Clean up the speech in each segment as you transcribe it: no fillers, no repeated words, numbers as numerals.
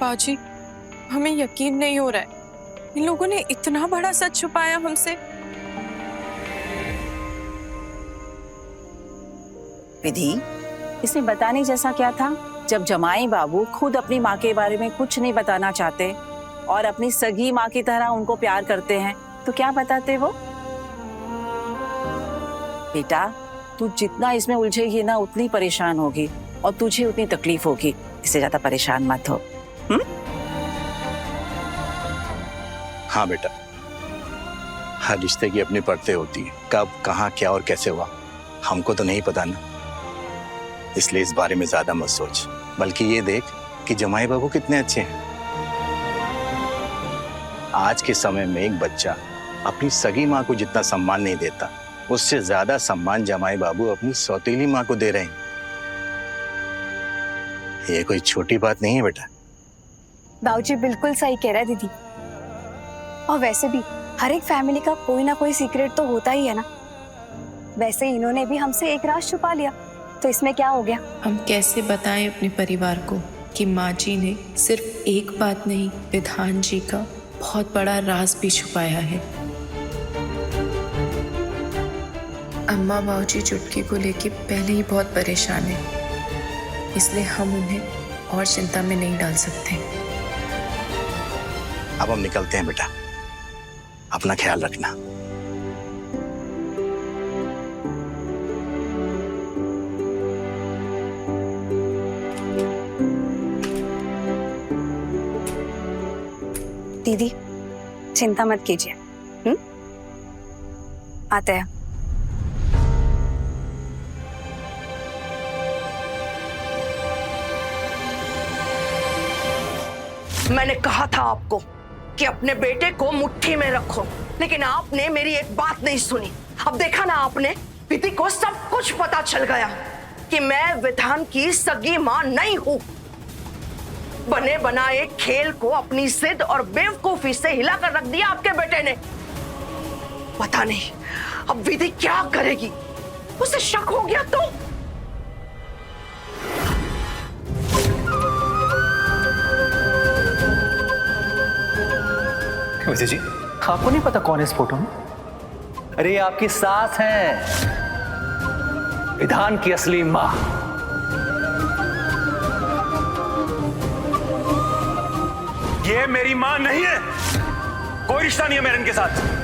बाजी, हमें यकीन नहीं हो रहा है, इन लोगों ने इतना बड़ा सच छुपाया हमसे। विधि, इसमें बताने जैसा क्या था? जब जमाई बाबू खुद अपनी माँ के बारे में कुछ नहीं बताना चाहते और अपनी सगी माँ की तरह उनको प्यार करते हैं, तो क्या बताते वो? बेटा, तू जितना इसमें उलझेगी ना उतनी परेशान होगी और तुझे उतनी तकलीफ होगी। इससे ज्यादा परेशान मत हो। हाँ बेटा, हर रिश्ते की अपनी परतें होती है। कब, कहाँ, क्या और कैसे हुआ हमको तो नहीं पता ना, इसलिए इस बारे में ज्यादा मत सोच, बल्कि ये देख कि जमाई बाबू कितने अच्छे हैं। आज के समय में एक बच्चा अपनी सगी माँ को जितना सम्मान नहीं देता, उससे ज्यादा सम्मान जमाई बाबू अपनी सौतेली माँ को दे रहे हैं। ये कोई छोटी बात नहीं है बेटा। बाबूजी बिल्कुल सही कह रहा है दीदी। और वैसे भी हर एक फैमिली का कोई ना कोई सीक्रेट तो होता ही है ना। वैसे इन्होंने भी हमसे एक राज छुपा लिया, तो इसमें क्या हो गया? हम कैसे बताएं अपने परिवार को कि माँ जी ने सिर्फ एक बात नहीं, विधान जी का बहुत बड़ा राज भी छुपाया है। अम्मा बाबूजी चुटकी को लेके पहले ही बहुत परेशान है, इसलिए हम उन्हें और चिंता में नहीं डाल सकते। अब हम निकलते हैं बेटा, अपना ख्याल रखना। दीदी चिंता मत कीजिए, आते हैं। मैंने कहा था आपको कि अपने बेटे को मुट्ठी में रखो, लेकिन आपने मेरी एक बात नहीं सुनी। अब देखा ना आपने, विधि को सब कुछ पता चल गया कि मैं विधान की सगी मां नहीं हूं। बने बनाए खेल को अपनी जिद और बेवकूफी से हिलाकर रख दिया आपके बेटे ने। पता नहीं अब विधि क्या करेगी, उसे शक हो गया तो। विजय जी, आपको नहीं पता कौन है इस फोटो में? अरे आपकी सास है, विधान की असली मां। ये मेरी मां नहीं है, कोई रिश्ता नहीं है मेरा इनके साथ।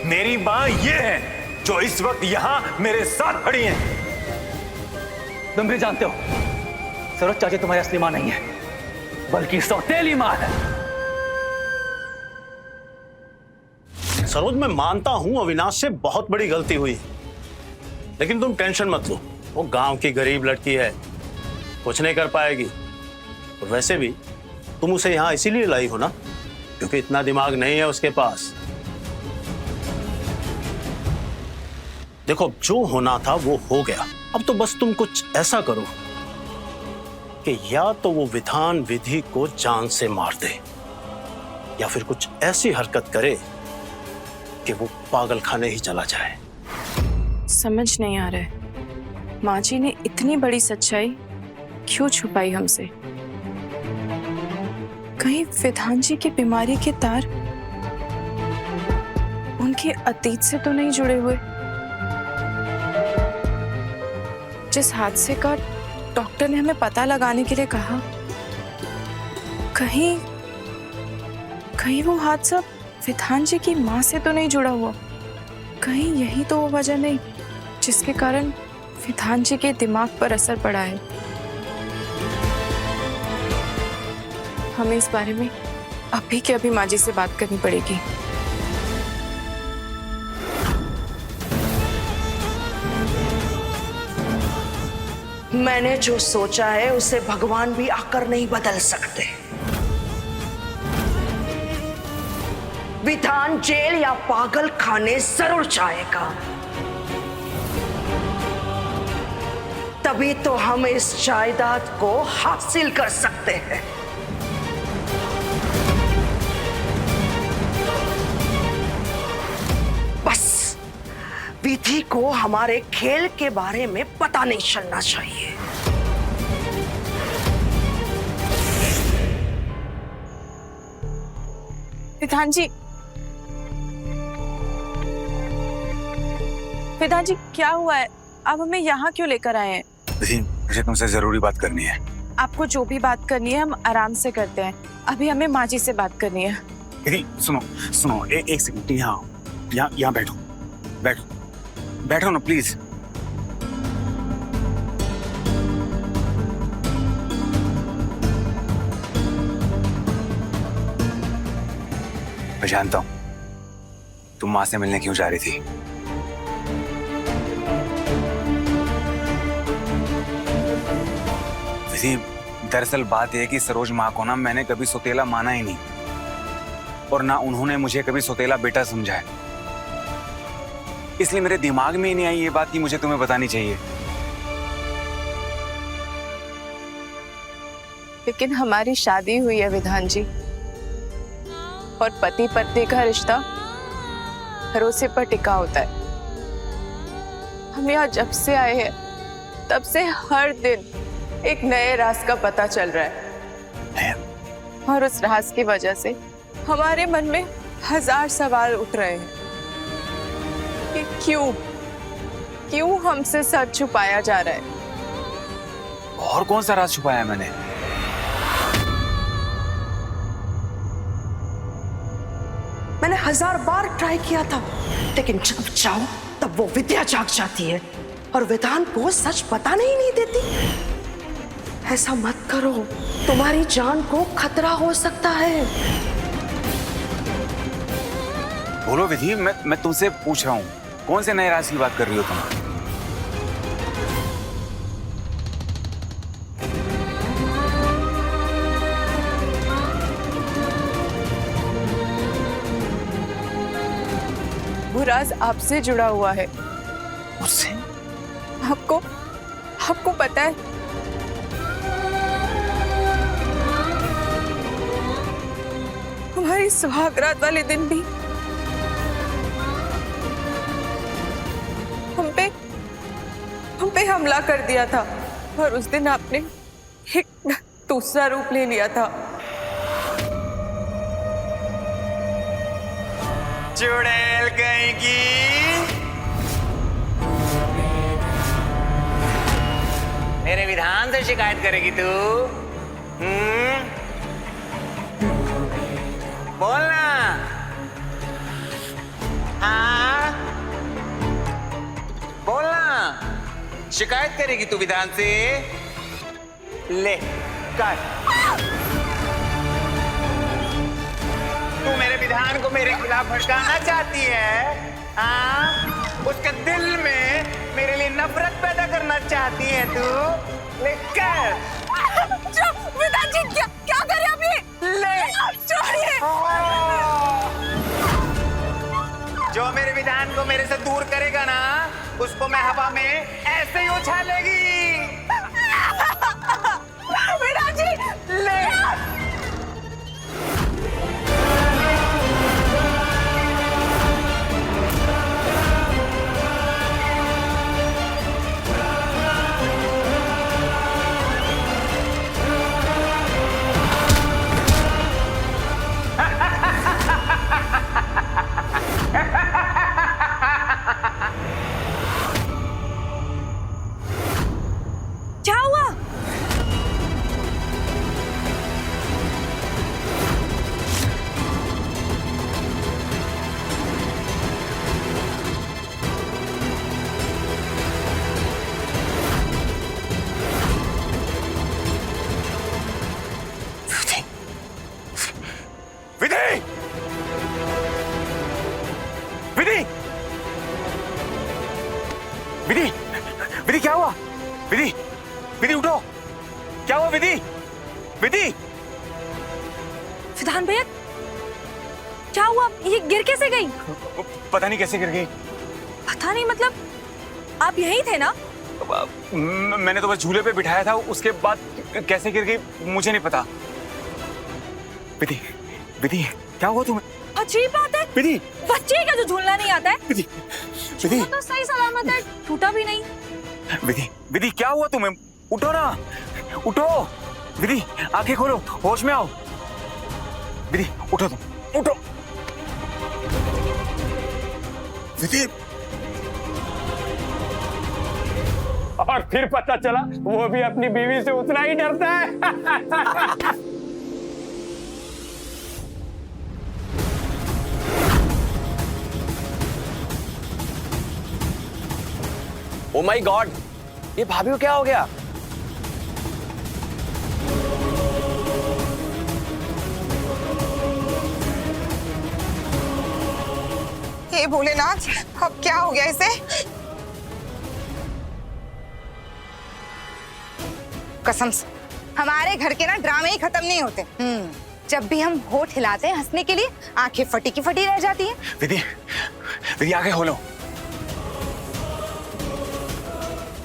मेरी मां ये है जो इस वक्त यहां मेरे साथ खड़ी है। तुम भी जानते हो सरोज चाची तुम्हारी असली मां नहीं है, बल्कि सौतेली मां है। सरोज, मैं मानता हूं अविनाश से बहुत बड़ी गलती हुई, लेकिन तुम टेंशन मत लो। वो गांव की गरीब लड़की है, कुछ नहीं कर पाएगी। और वैसे भी तुम उसे यहां इसीलिए लाई हो ना, क्योंकि इतना दिमाग नहीं है उसके पास। देखो, जो होना था वो हो गया। अब तो बस तुम कुछ ऐसा करो कि या तो वो विधान विधि को जान से मार दे, या फिर कुछ ऐसी हरकत करे कि वो पागल खाने ही चला जाए। समझ नहीं आ रहा है, माँ जी ने इतनी बड़ी सच्चाई क्यों छुपाई हमसे? कहीं विधान जी की बीमारी के तार उनके अतीत से तो नहीं जुड़े हुए? जिस हादसे का डॉक्टर ने हमें पता लगाने के लिए कहा, कहीं वो हादसा विधान जी की मां से तो नहीं जुड़ा हुआ? कहीं यही तो वो वजह नहीं जिसके कारण विधान जी के दिमाग पर असर पड़ा है? हमें इस बारे में अभी के अभी माँ जी से बात करनी पड़ेगी। मैंने जो सोचा है उसे भगवान भी आकर नहीं बदल सकते। विधान जेल या पागल खाने जरूर जाएगा, तभी तो हम इस जायदाद को हासिल कर सकते हैं। हमारे खेल के बारे में पता नहीं चलना चाहिए। विधान जी, विधान जी क्या हुआ है? आप हमें यहाँ क्यों लेकर आए हैं? विधि, मुझे तुमसे जरूरी बात करनी है। आपको जो भी बात करनी है हम आराम से करते हैं। अभी हमें माँ जी से बात करनी है। विधि सुनो सुनो, एक सेकंड, यहाँ बैठो बैठो बैठो ना प्लीज। मैं जानता हूं तुम माँ से मिलने क्यों जा रही थी। विधि, दरअसल बात यह है कि सरोज माँ को ना मैंने कभी सौतेला माना ही नहीं, और ना उन्होंने मुझे कभी सौतेला बेटा समझा है। इसलिए मेरे दिमाग में ही नहीं आई ये बात कि मुझे तुम्हें बतानी चाहिए। लेकिन हमारी शादी हुई है विधान जी, और पति पत्नी का रिश्ता भरोसे पर टिका होता है। हम यहाँ जब से आए हैं तब से हर दिन एक नए राज का पता चल रहा है, और उस राज की वजह से हमारे मन में 1000 सवाल उठ रहे हैं कि क्यों हमसे सच छुपाया जा रहा है। और कौन सा राज छुपाया है मैंने? मैंने 1000 बार ट्राई किया था, लेकिन जब चाहो तब वो विद्या जाग जाती है और विधान को सच बताने ही नहीं देती। ऐसा मत करो, तुम्हारी जान को खतरा हो सकता है। बोलो विधि, मैं तुमसे पूछ रहा हूँ, कौन से नए राज की बात कर रही हो तुम? वो राज आपसे जुड़ा हुआ है। मुझसे? आपको पता है, हमारी सुहागरात वाले दिन भी हम पे हमला कर दिया था, और उस दिन आपने एक दूसरा रूप ले लिया था। चुड़ैल कहेगी। मेरे विधान से शिकायत करेगी तू? बोलना। हाँ बोलना, शिकायत करेगी तू विधान से? ले कर। तू मेरे विधान को मेरे खिलाफ भड़काना चाहती है? हाँ, उसके दिल में मेरे लिए नफरत पैदा करना चाहती है तू? लेकर विधान जी क्या करे अभी? ले छोड़िए। जो मेरे विधान को मेरे से दूर करेगा ना, उसको मैं हवा में ऐसे ही उछालेगी। विधान जी ले। क्या हुआ? विधि, विधि, विधि, विधि क्या हुआ? विधि, विधि उठो, क्या हुआ विधि? विधि, विधान भैया क्या हुआ? ये गिर कैसे गई? पता नहीं कैसे गिर गई। पता नहीं मतलब आप यहीं थे ना? मैंने तो बस झूले पे बिठाया था, उसके बाद कैसे गिर गई मुझे नहीं पता। विधि, विधि क्या हुआ तुम्हें? अजीब बात है, विधि, बच्चे का जो झूलना नहीं आता है। विधि, विधि, तो सही सलामत है, टूटा भी नहीं। विधि, विधि क्या हुआ तुम्हें? उठो ना, उठो। विधि आंखें खोलो, होश में आओ। विधि उठो, तुम उठो। विधि, और फिर पता चला वो भी अपनी बीवी से उतना ही डरता है। ओ माय गॉड, ये भाभी को क्या हो गया? हे भोलेनाथ, अब क्या हो गया इसे? कसम से हमारे घर के ना ड्रामे ही खत्म नहीं होते। जब भी हम होठ हिलाते हैं हंसने के लिए, आंखें फटी की फटी रह जाती हैं। विधि, विधि आंखें खोलो।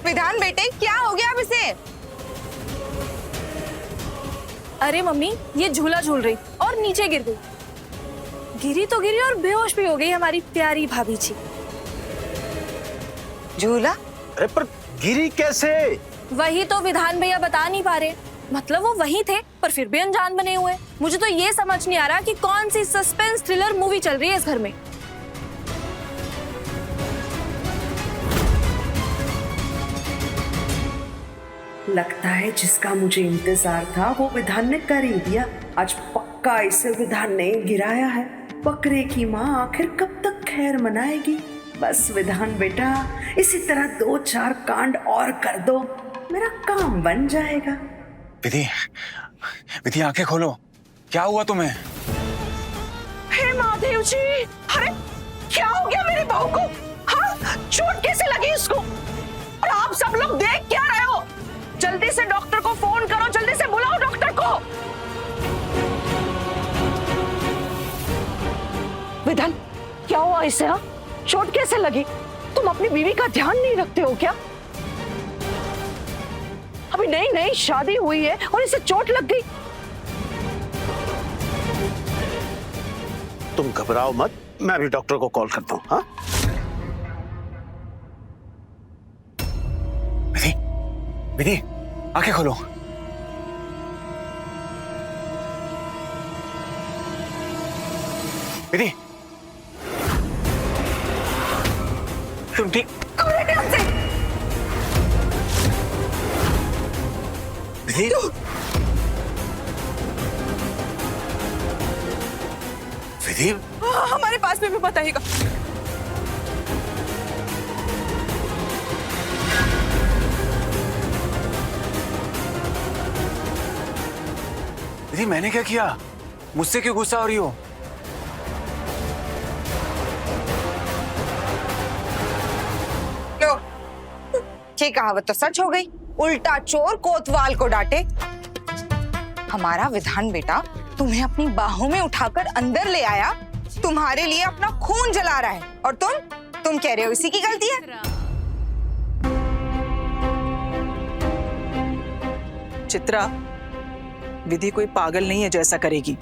विधान बेटे, क्या हो गया अब इसे? अरे मम्मी, ये झूला झूल रही और नीचे गिर गई। गिरी तो गिरी और बेहोश भी हो गई हमारी प्यारी भाभी जी। झूला? अरे पर गिरी कैसे? वही तो विधान भैया बता नहीं पा रहे। मतलब वो वहीं थे पर फिर भी अनजान बने हुए। मुझे तो ये समझ नहीं आ रहा कि कौन सी सस्पेंस थ्रिलर मूवी चल रही है इस घर में। लगता है जिसका मुझे इंतजार था वो विधान ने कर ही दिया। आज पक्का इसे विधान ने गिराया है। बकरे की माँ आखिर कब तक खैर मनाएगी? बस विधान बेटा, इसी तरह 2-4 कांड और कर दो, मेरा काम बन जाएगा। विधि, विधि आंखें खोलो। क्या हुआ तुम्हें? हे महादेव जी, अरे क्या हो गया मेरी बहू को? हाँ, चोट कैसे लगी उसको? और आप सब लोग देख क्या रहे हो? जल्दी से डॉक्टर को फोन करो, जल्दी से बुलाओ डॉक्टर को। विधान, क्या हुआ इसे? हाँ, चोट कैसे लगी? तुम अपनी बीवी का ध्यान नहीं रखते हो क्या? अभी नई नई शादी हुई है और इसे चोट लग गई। तुम घबराओ मत, मैं अभी डॉक्टर को कॉल करता हूँ। हाँ, विधि, विधि आंखें खोलो। विधि, तुम ठीक? विधि, विधि, हमारे पास में भी बताइएगा। विधि मैंने क्या किया? मुझसे क्यों गुस्सा हो रही हो? लो, ये कहावत तो सच हो गई। उल्टा चोर कोतवाल को डांटे। हमारा विधान बेटा तुम्हें अपनी बाहों में उठाकर अंदर ले आया, तुम्हारे लिए अपना खून जला रहा है, और तुम कह रहे हो इसी की गलती है। चित्रा, विधि कोई पागल नहीं है जो ऐसा करेगी।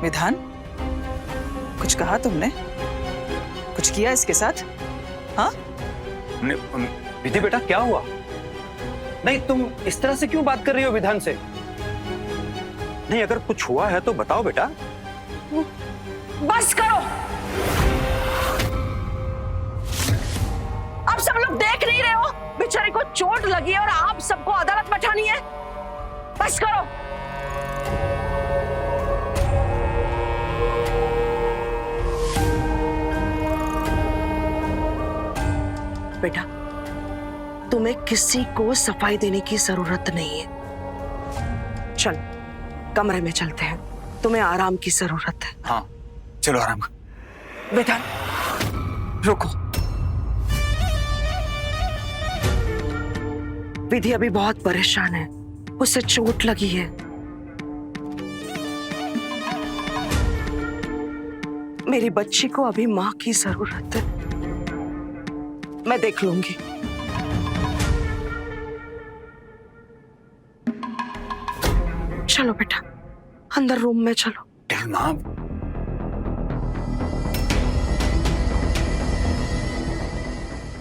विधान, कुछ कहा तुमने? कुछ किया इसके साथ? हाँ? विधि बेटा क्या हुआ? नहीं, तुम इस तरह से क्यों बात कर रही हो विधान से? नहीं, अगर कुछ हुआ है तो बताओ बेटा। बस करो। आप सब लोग देख नहीं रहे हो? बेचारी को चोट लगी है और आप सबको अदालत बैठानी है। बस करो। बेटा, तुम्हें किसी को सफाई देने की जरूरत नहीं है। चल, कमरे में चलते हैं, तुम्हें आराम की जरूरत है। हाँ चलो आराम। विधान, रुको। विधि अभी बहुत परेशान है, उसे चोट लगी है। मेरी बच्ची को अभी माँ की जरूरत है, मैं देख लूंगी। चलो बेटा, अंदर रूम में चलो। माँ,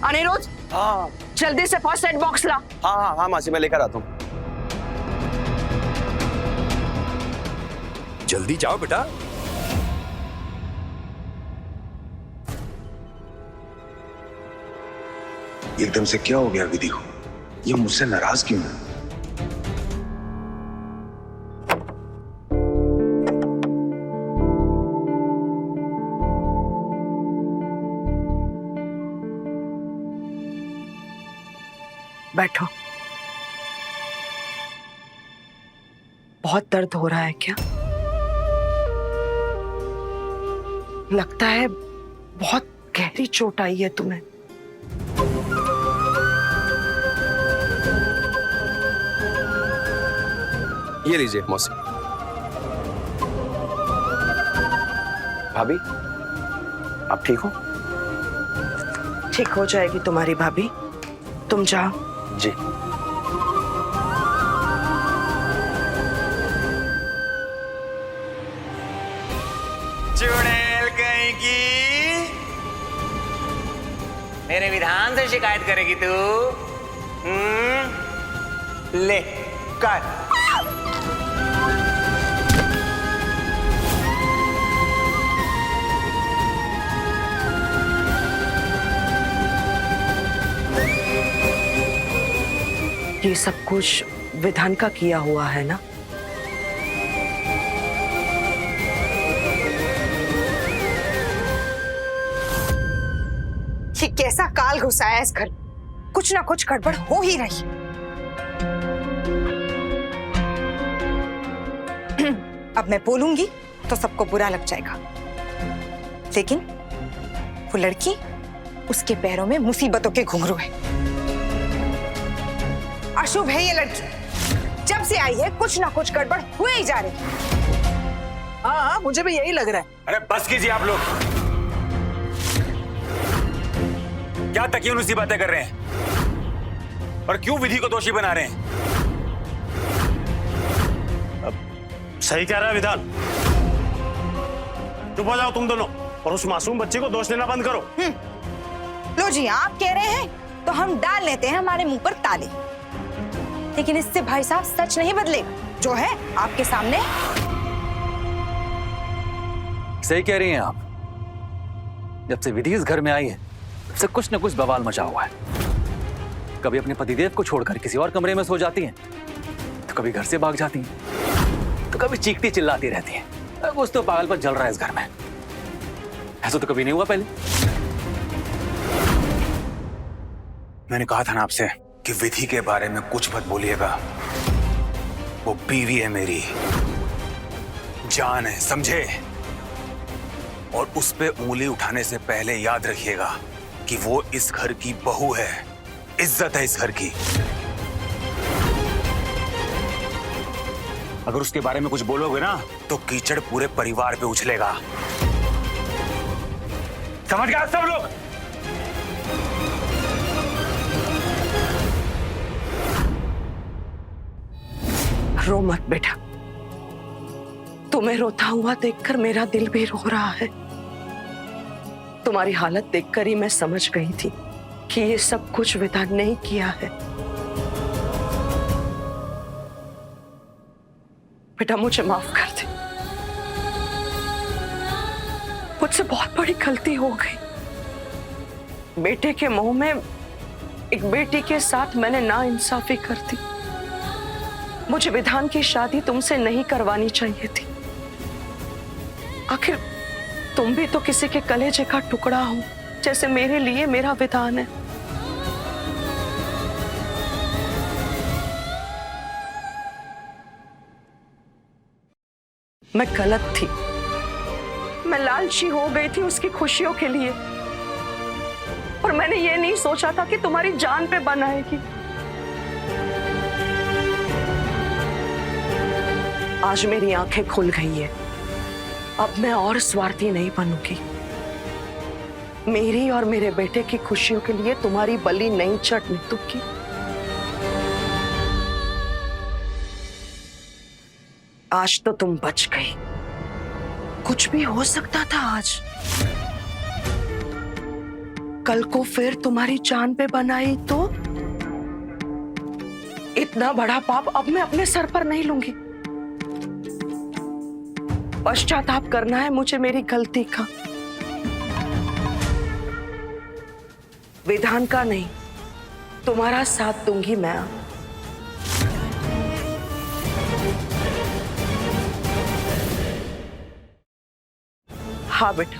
अनिरुद्ध, हाँ जल्दी से फर्स्ट एड बॉक्स ला। हाँ हाँ हाँ मासी, मैं लेकर आता हूँ। जल्दी जाओ बेटा। एकदम से क्या हो गया विधि को? ये मुझसे नाराज क्यों है? बैठो। बहुत दर्द हो रहा है क्या? लगता है बहुत गहरी चोट आई है तुम्हें। ये लीजिए मौसी। भाभी, आप ठीक हो? ठीक हो जाएगी तुम्हारी भाभी, तुम जाओ। जी। चुड़ैल कहीं की मेरे विधान से शिकायत करेगी तू? ले कर। ये सब कुछ विधान का किया हुआ है ना? ये कैसा काल घुसा है इस घर? कुछ ना कुछ गड़बड़ हो ही रही। अब मैं बोलूंगी तो सबको बुरा लग जाएगा, लेकिन वो लड़की, उसके पैरों में मुसीबतों के घुंघरू है। अशुभ है ये लड़की। जब से आई है कुछ ना कुछ गड़बड़ हुए ही जा रही। हाँ, मुझे भी यही लग रहा है। अरे बस कीजिए आप लोग। क्या तकियों सी बातें कर रहे हैं और क्यों विधि को दोषी बना रहे हैं? सही कह रहा है विधान। चुप हो जाओ तुम दोनों और उस मासूम बच्चे को दोष देना बंद करो। लो जी, आप कह रहे हैं तो हम डाल लेते हैं हमारे मुंह पर ताले, लेकिन इससे भाई साहब सच नहीं बदलेगा जो है आपके सामने। सही कह रही हैं आप। जब से विधि इस घर में आई है तब से कुछ न कुछ बवाल मचा हुआ है। कभी अपने पतिदेव को छोड़कर किसी और कमरे में सो जाती हैं, तो कभी घर से भाग जाती हैं, तो कभी चीखती चिल्लाती रहती हैं। कुछ तो पागलपन चल रहा है इस घर में। ऐसा तो कभी नहीं हुआ पहले। मैंने कहा था ना आपसे कि विधि के बारे में कुछ मत बोलिएगा। वो बीवी है मेरी, जान है, समझे? और उस पे उंगली उठाने से पहले याद रखिएगा कि वो इस घर की बहू है, इज्जत है इस घर की। अगर उसके बारे में कुछ बोलोगे ना तो कीचड़ पूरे परिवार पे उछलेगा। समझ गए सब लोग? रो मत बेटा, तुम्हें रोता हुआ देखकर मेरा दिल भी रो रहा है। तुम्हारी हालत देखकर ही मैं समझ गई थी कि ये सब कुछ विधान ने ही किया है। बेटा मुझे माफ कर दे, मुझसे बहुत बड़ी गलती हो गई। बेटे के मुंह में एक बेटी के साथ मैंने नाइंसाफी कर दी। मुझे विधान की शादी तुमसे नहीं करवानी चाहिए थी। आखिर तुम भी तो किसी के कलेजे का टुकड़ा हो, जैसे मेरे लिए मेरा विधान है। मैं गलत थी, मैं लालची हो गई थी उसकी खुशियों के लिए, और मैंने ये नहीं सोचा था कि तुम्हारी जान पे बन आएगी। आज मेरी आंखें खुल गई है। अब मैं और स्वार्थी नहीं बनूंगी। मेरी और मेरे बेटे की खुशियों के लिए तुम्हारी बलि नहीं चढ़ने दूंगी। आज तो तुम बच गई। कुछ भी हो सकता था आज। कल को फिर तुम्हारी जान पे बनाई तो इतना बड़ा पाप अब मैं अपने सर पर नहीं लूंगी। पश्चाताप करना है मुझे मेरी गलती का, विधान का नहीं। तुम्हारा साथ दूंगी मैं। हाँ बेटा,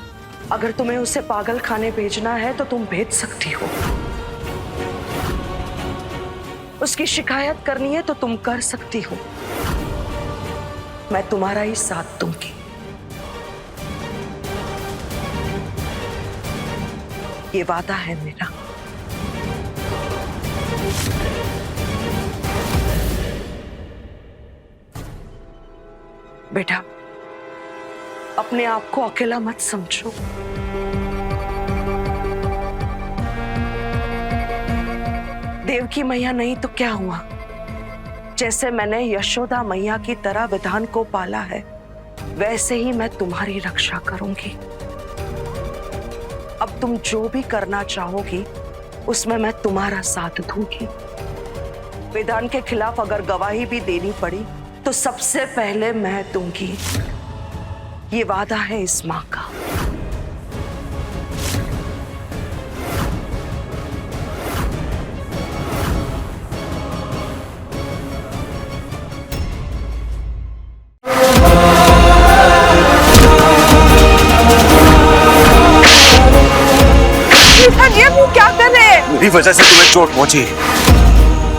अगर तुम्हें उसे पागल खाने भेजना है तो तुम भेज सकती हो। उसकी शिकायत करनी है तो तुम कर सकती हो। मैं तुम्हारा ही साथ दूंगी। ये वादा है मेरा। बेटा, अपने आप को अकेला मत समझो। देवकी मैया नहीं तो क्या हुआ? जैसे मैंने यशोदा मैया की तरह विधान को पाला है, वैसे ही मैं तुम्हारी रक्षा करूंगी। अब तुम जो भी करना चाहोगी उसमें मैं तुम्हारा साथ दूंगी। विधान के खिलाफ अगर गवाही भी देनी पड़ी तो सबसे पहले मैं दूंगी। ये वादा है इस मां का। ये वो क्या कर रहे हैं? मेरी वजह से तुम्हें चोट पहुंची,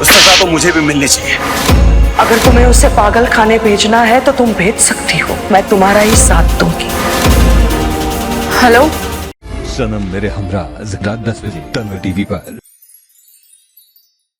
उस सजा तो मुझे भी मिलनी चाहिए। अगर तुम्हें उसे पागल खाने भेजना है तो तुम भेज सकती हो। मैं तुम्हारा ही साथ दूंगी। हेलो, सनम मेरे हमरा रात 10 बजे तन्वर टीवी पर।